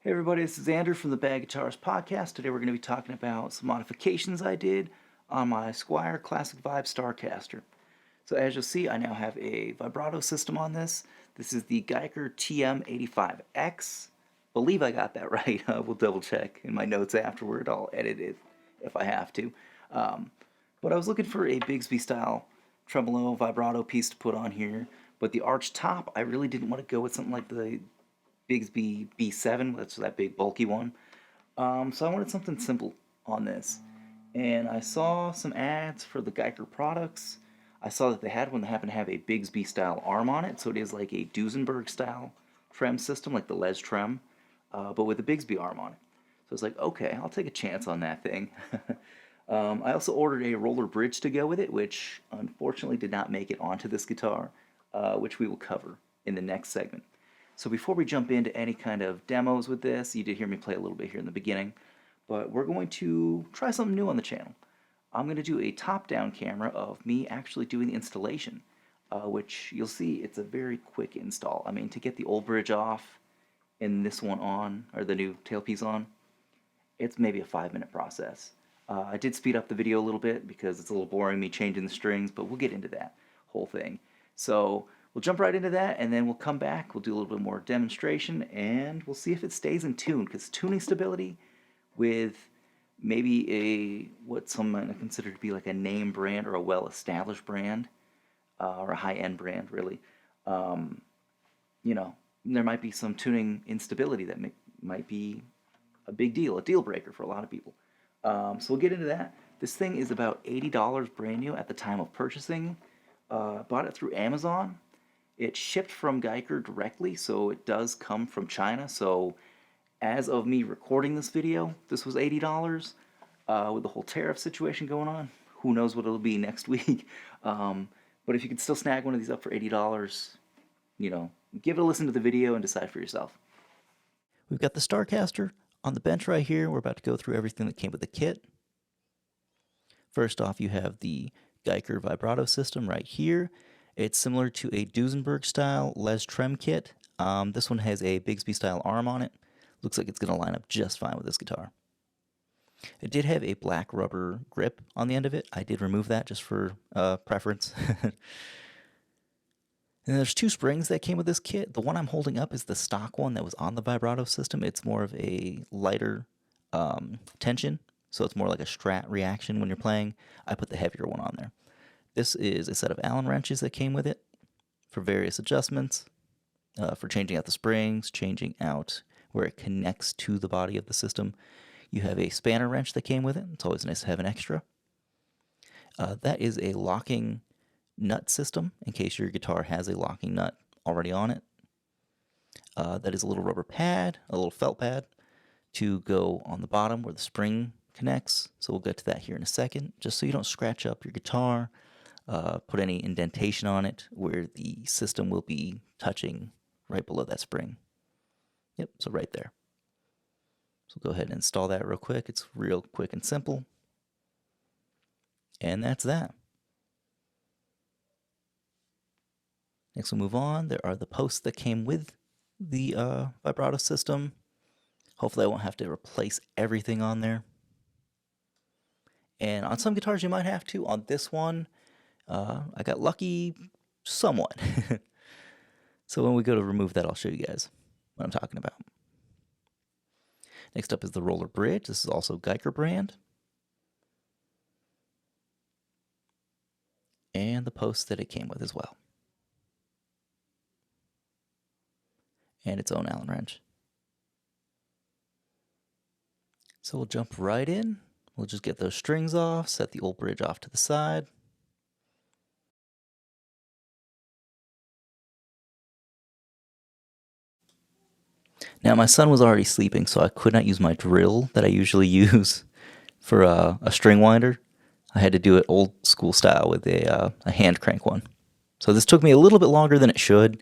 Hey everybody, this is Andrew from the Bad Guitars podcast. Today we're going to be talking about some modifications I did on my Squier Classic Vibe Starcaster. So as you'll see, I now have a vibrato system on this. This is the Guyker TM85X. Believe I got that right. We'll double check in my notes afterward. I'll edit it if I have to. But I was looking for a Bigsby style tremolo vibrato piece to put on here. But the arch top, I really didn't want to go with something like the Bigsby B7, that's that big bulky one. So I wanted something simple on this. And I saw some ads for the Guyker products. I saw that they had one that happened to have a Bigsby style arm on it, so it is like a Duesenberg style trem system, like the les-trem, but with a Bigsby arm on it. So I was like, okay, I'll take a chance on that thing. I also ordered a roller bridge to go with it, which unfortunately did not make it onto this guitar, which we will cover in the next segment. So before we jump into any kind of demos with this, you did hear me play a little bit here in the beginning, but we're going to try something new on the channel. I'm going to do a top-down camera of me actually doing the installation, which you'll see it's a very quick install. I mean, to get the old bridge off and this one on, or the new tailpiece on, it's maybe a 5-minute process. I did speed up the video a little bit because it's a little boring me changing the strings, but we'll get into that whole thing. So we'll jump right into that, and then we'll come back, we'll do a little bit more demonstration, and we'll see if it stays in tune, because tuning stability with maybe what some might consider to be like a name brand or a well-established brand, or a high-end brand, really, you know, there might be some tuning instability that might be a big deal, a deal breaker for a lot of people. So we'll get into that. This thing is about $80 brand new at the time of purchasing. Bought it through Amazon. It shipped from Guyker directly, so it does come from China. So as of me recording this video, this was $80. With the whole tariff situation going on, who knows what it'll be next week. But if you can still snag one of these up for $80, you know, give it a listen to the video and decide for yourself. We've got the Starcaster on the bench right here. We're about to go through everything that came with the kit. First off, you have the Guyker vibrato system right here. It's similar to a Duesenberg style les-trem kit. This one has a Bigsby style arm on it. Looks like it's going to line up just fine with this guitar. It did have a black rubber grip on the end of it. I did remove that just for preference. And there's two springs that came with this kit. The one I'm holding up is the stock one that was on the vibrato system. It's more of a lighter tension, so it's more like a strat reaction when you're playing. I put the heavier one on there. This is a set of Allen wrenches that came with it for various adjustments, for changing out the springs, changing out where it connects to the body of the system. You have a spanner wrench that came with it. It's always nice to have an extra. That is a locking nut system, in case your guitar has a locking nut already on it. That is a little rubber pad, a little felt pad, to go on the bottom where the spring connects. So we'll get to that here in a second, just so you don't scratch up your guitar, put any indentation on it where the system will be touching right below that spring. Yep, so right there. So go ahead and install that real quick. It's real quick and simple. And that's that. Next we'll move on. There are the posts that came with the vibrato system. Hopefully I won't have to replace everything on there. And on some guitars you might have to. On this one, I got lucky somewhat. So when we go to remove that, I'll show you guys what I'm talking about. Next up is the roller bridge. This is also Guyker brand. And the posts that it came with as well. And its own Allen wrench. So we'll jump right in. We'll just get those strings off, set the old bridge off to the side. Now my son was already sleeping, so I could not use my drill that I usually use for a string winder. I had to do it old school style with a hand crank one. So this took me a little bit longer than it should.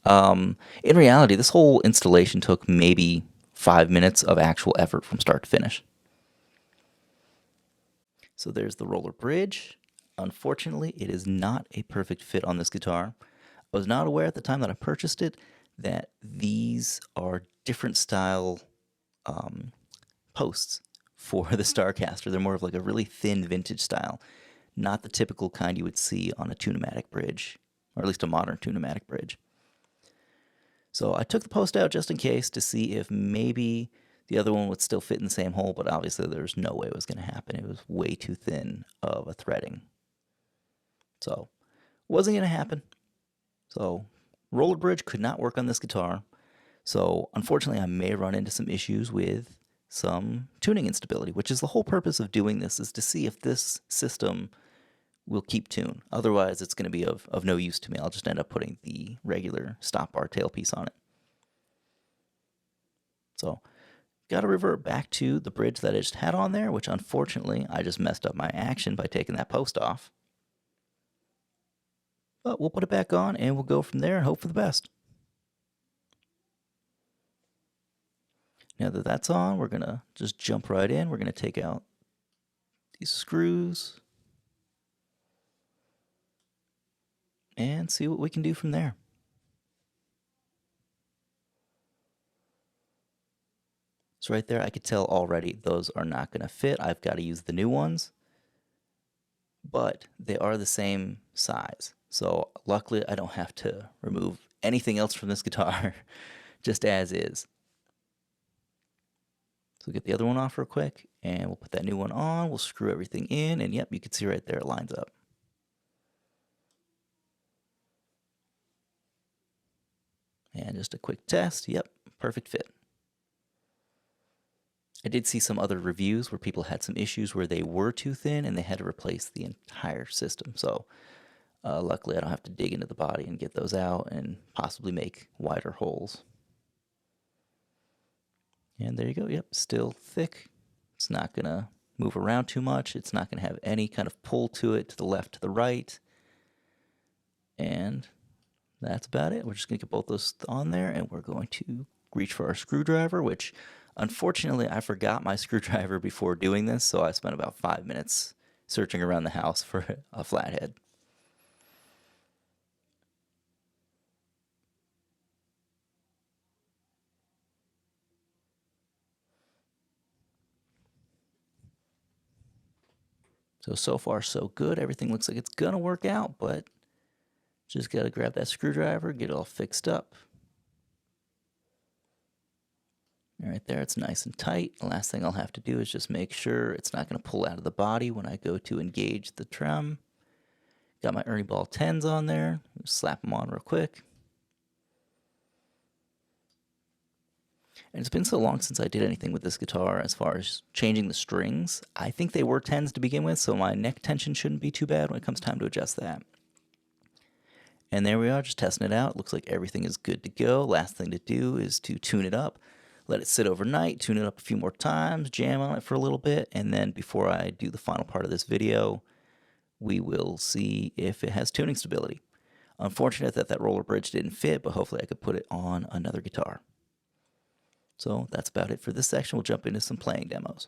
In reality, this whole installation took maybe 5 minutes of actual effort from start to finish. So there's the roller bridge. Unfortunately, it is not a perfect fit on this guitar. I was not aware at the time that I purchased it that these are different style posts for the Starcaster. They're more of like a really thin vintage style, not the typical kind you would see on a Tune-o-matic bridge, or at least a modern Tune-o-matic bridge. So I took the post out just in case to see if maybe the other one would still fit in the same hole, but obviously there's no way it was going to happen. It was way too thin of a threading. So wasn't going to happen. So roller bridge could not work on this guitar. So unfortunately I may run into some issues with some tuning instability, which is the whole purpose of doing this, is to see if this system will keep tune. Otherwise, it's going to be of no use to me. I'll just end up putting the regular stop bar tailpiece on it. So, got to revert back to the bridge that I just had on there, which unfortunately I just messed up my action by taking that post off. But we'll put it back on and we'll go from there and hope for the best. Now that that's on, we're going to just jump right in. We're going to take out these screws and see what we can do from there. So right there, I could tell already those are not going to fit. I've got to use the new ones, but they are the same size. So luckily, I don't have to remove anything else from this guitar, just as is. So get the other one off real quick, and we'll put that new one on. We'll screw everything in, and yep, you can see right there it lines up. And just a quick test. Yep, perfect fit. I did see some other reviews where people had some issues where they were too thin and they had to replace the entire system. So luckily I don't have to dig into the body and get those out and possibly make wider holes. And there you go. Yep, still thick. It's not going to move around too much. It's not going to have any kind of pull to it to the left, to the right. And that's about it. We're just going to get both those on there, and we're going to reach for our screwdriver, which unfortunately I forgot my screwdriver before doing this, so I spent about 5 minutes searching around the house for a flathead. So far so good. Everything looks like it's going to work out, but just got to grab that screwdriver, get it all fixed up. Right there, it's nice and tight. The last thing I'll have to do is just make sure it's not going to pull out of the body when I go to engage the trem. Got my Ernie Ball 10s on there. Just slap them on real quick. And it's been so long since I did anything with this guitar as far as changing the strings. I think they were 10s to begin with, so my neck tension shouldn't be too bad when it comes time to adjust that. And there we are, just testing it out. Looks like everything is good to go. Last thing to do is to tune it up. Let it sit overnight, tune it up a few more times, jam on it for a little bit, and then before I do the final part of this video, we will see if it has tuning stability. Unfortunate that that roller bridge didn't fit, but hopefully I could put it on another guitar. So that's about it for this section. We'll jump into some playing demos.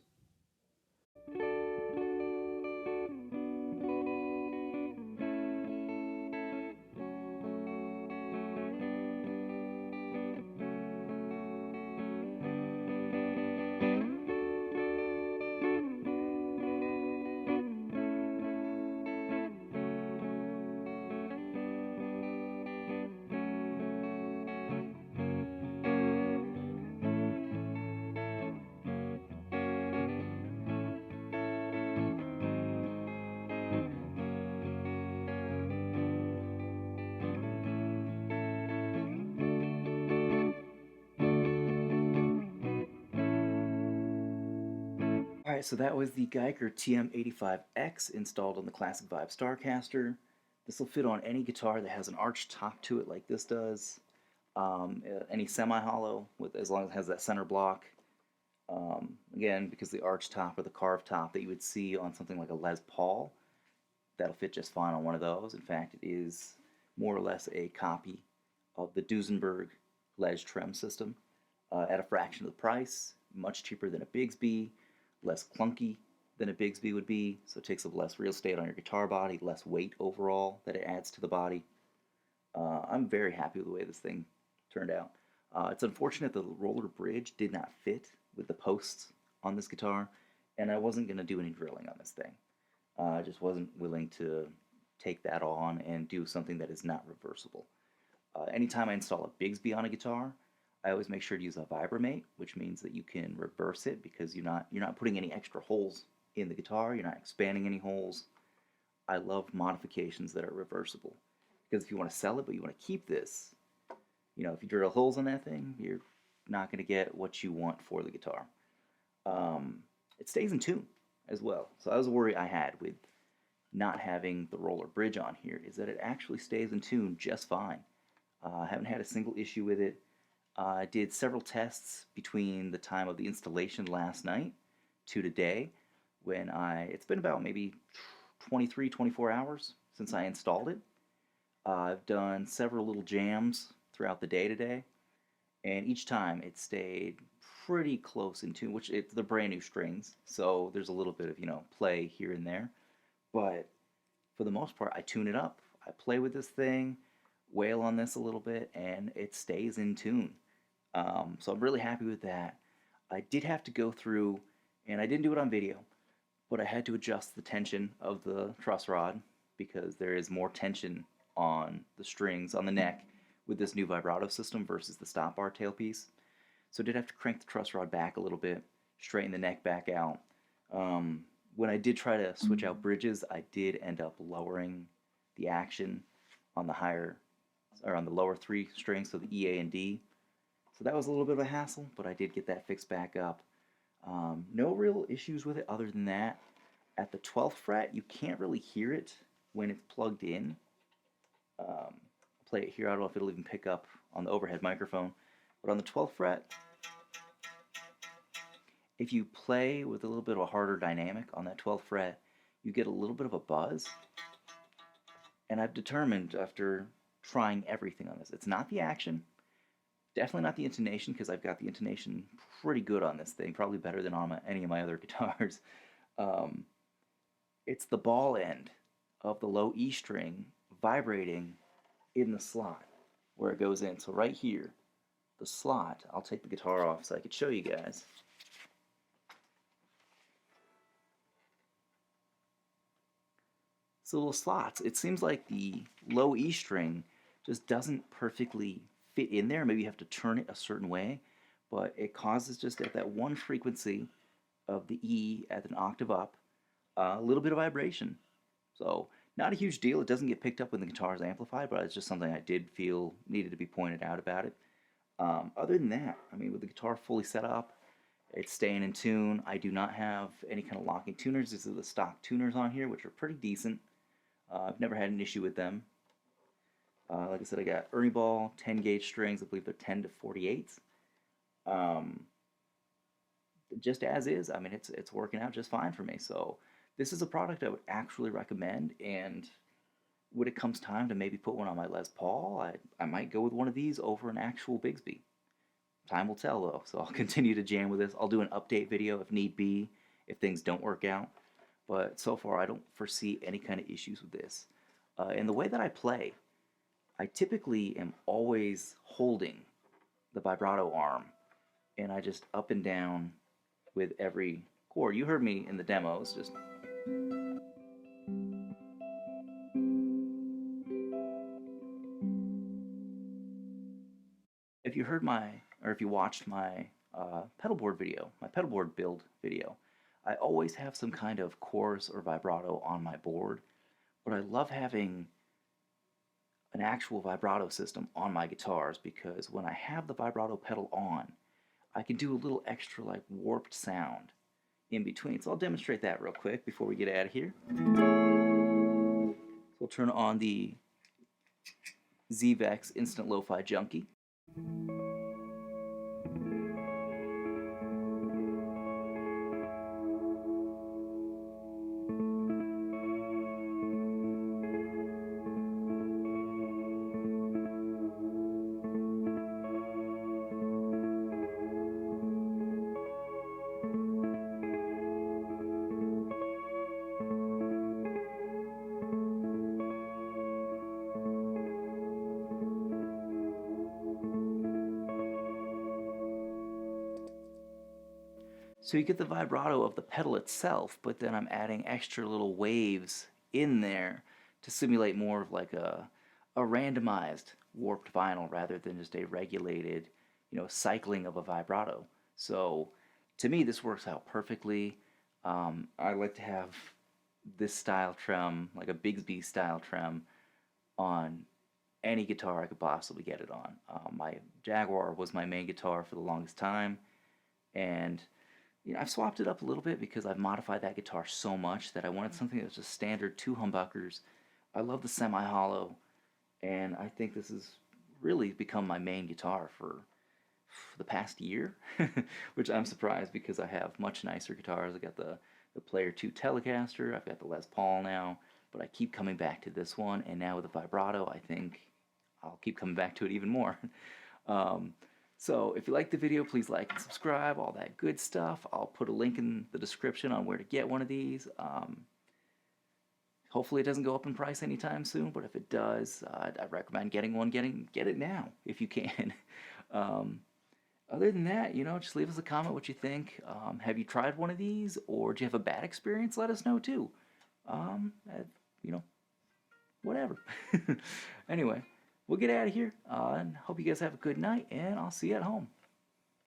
Alright, so that was the Guyker TM85X installed on the Classic Vibe Starcaster. This will fit on any guitar that has an arched top to it like this does. Any semi-hollow, as long as it has that center block. Again, because the arched top or the carved top that you would see on something like a Les Paul, that'll fit just fine on one of those. In fact, it is more or less a copy of the Duesenberg les-trem system at a fraction of the price, much cheaper than a Bigsby, less clunky than a Bigsby would be, so it takes up less real estate on your guitar body, less weight overall that it adds to the body. I'm very happy with the way this thing turned out. It's unfortunate the roller bridge did not fit with the posts on this guitar, and I wasn't going to do any drilling on this thing. I just wasn't willing to take that on and do something that is not reversible. Anytime I install a Bigsby on a guitar, I always make sure to use a vibramate, which means that you can reverse it because you're not putting any extra holes in the guitar, you're not expanding any holes. I love modifications that are reversible because if you want to sell it but you want to keep this, if you drill holes in that thing, you're not going to get what you want for the guitar. It stays in tune as well. So that was a worry I had with not having the roller bridge on here, is that it actually stays in tune just fine. I haven't had a single issue with it. I did several tests between the time of the installation last night to today when it's been about maybe 23, 24 hours since I installed it. I've done several little jams throughout the day today, and each time it stayed pretty close in tune, which they're brand new strings, so there's a little bit of, play here and there. But for the most part, I tune it up. I play with this thing, wail on this a little bit, and it stays in tune. So I'm really happy with that. I did have to go through, and I didn't do it on video, but I had to adjust the tension of the truss rod because there is more tension on the strings on the neck with this new vibrato system versus the stop bar tailpiece. So I did have to crank the truss rod back a little bit, straighten the neck back out. When I did try to switch out bridges, I did end up lowering the action on the lower three strings, so the E, A, and D. So that was a little bit of a hassle, but I did get that fixed back up. No real issues with it other than that. At the 12th fret, you can't really hear it when it's plugged in. I'll play it here. I don't know if it'll even pick up on the overhead microphone. But on the 12th fret, if you play with a little bit of a harder dynamic on that 12th fret, you get a little bit of a buzz. And I've determined after trying everything on this, it's not the action, definitely not the intonation, because I've got the intonation pretty good on this thing, probably better than on any of my other guitars. It's the ball end of the low E string vibrating in the slot where it goes in. So right here, the slot, I'll take the guitar off so I could show you guys. So little slots, it seems like the low E string just doesn't perfectly fit in there. Maybe you have to turn it a certain way, but it causes just at that one frequency of the E at an octave up, a little bit of vibration. So not a huge deal. It doesn't get picked up when the guitar is amplified, but it's just something I did feel needed to be pointed out about it. Other than that, with the guitar fully set up, it's staying in tune. I do not have any kind of locking tuners. These are the stock tuners on here, which are pretty decent. I've never had an issue with them. Like I said, I got Ernie Ball 10 gauge strings. I believe they're 10 to 48s. Just as is. It's working out just fine for me. So this is a product I would actually recommend. And when it comes time to maybe put one on my Les Paul, I might go with one of these over an actual Bigsby. Time will tell, though. So I'll continue to jam with this. I'll do an update video if need be, if things don't work out. But so far, I don't foresee any kind of issues with this. And the way that I play, I typically am always holding the vibrato arm, and I just up and down with every chord. You heard me in the demos, just... If you heard if you watched my pedal board video, my pedal board build video, I always have some kind of chorus or vibrato on my board, but I love having an actual vibrato system on my guitars because when I have the vibrato pedal on, I can do a little extra warped sound in between. So I'll demonstrate that real quick before we get out of here. So we'll turn on the ZVEX Instant Lo-Fi Junkie. So you get the vibrato of the pedal itself, but then I'm adding extra little waves in there to simulate more of like a randomized warped vinyl rather than just a regulated, cycling of a vibrato. So to me, this works out perfectly. I like to have this style trem, like a Bigsby style trem, on any guitar I could possibly get it on. My Jaguar was my main guitar for the longest time, and I've swapped it up a little bit because I've modified that guitar so much that I wanted something that was just standard 2 humbuckers. I love the semi-hollow, and I think this has really become my main guitar for the past year, which I'm surprised because I have much nicer guitars. I got the Player 2 Telecaster, I've got the Les Paul now, but I keep coming back to this one, and now with the vibrato, I think I'll keep coming back to it even more. um, so if you like the video, please like and subscribe, all that good stuff. I'll put a link in the description on where to get one of these. Hopefully it doesn't go up in price anytime soon, but if it does, I recommend getting one. Get it now if you can. um, Other than that, just leave us a comment what you think. Have you tried one of these, or do you have a bad experience? Let us know too. You know, whatever. Anyway, we'll get out of here, and hope you guys have a good night, and I'll see you at home.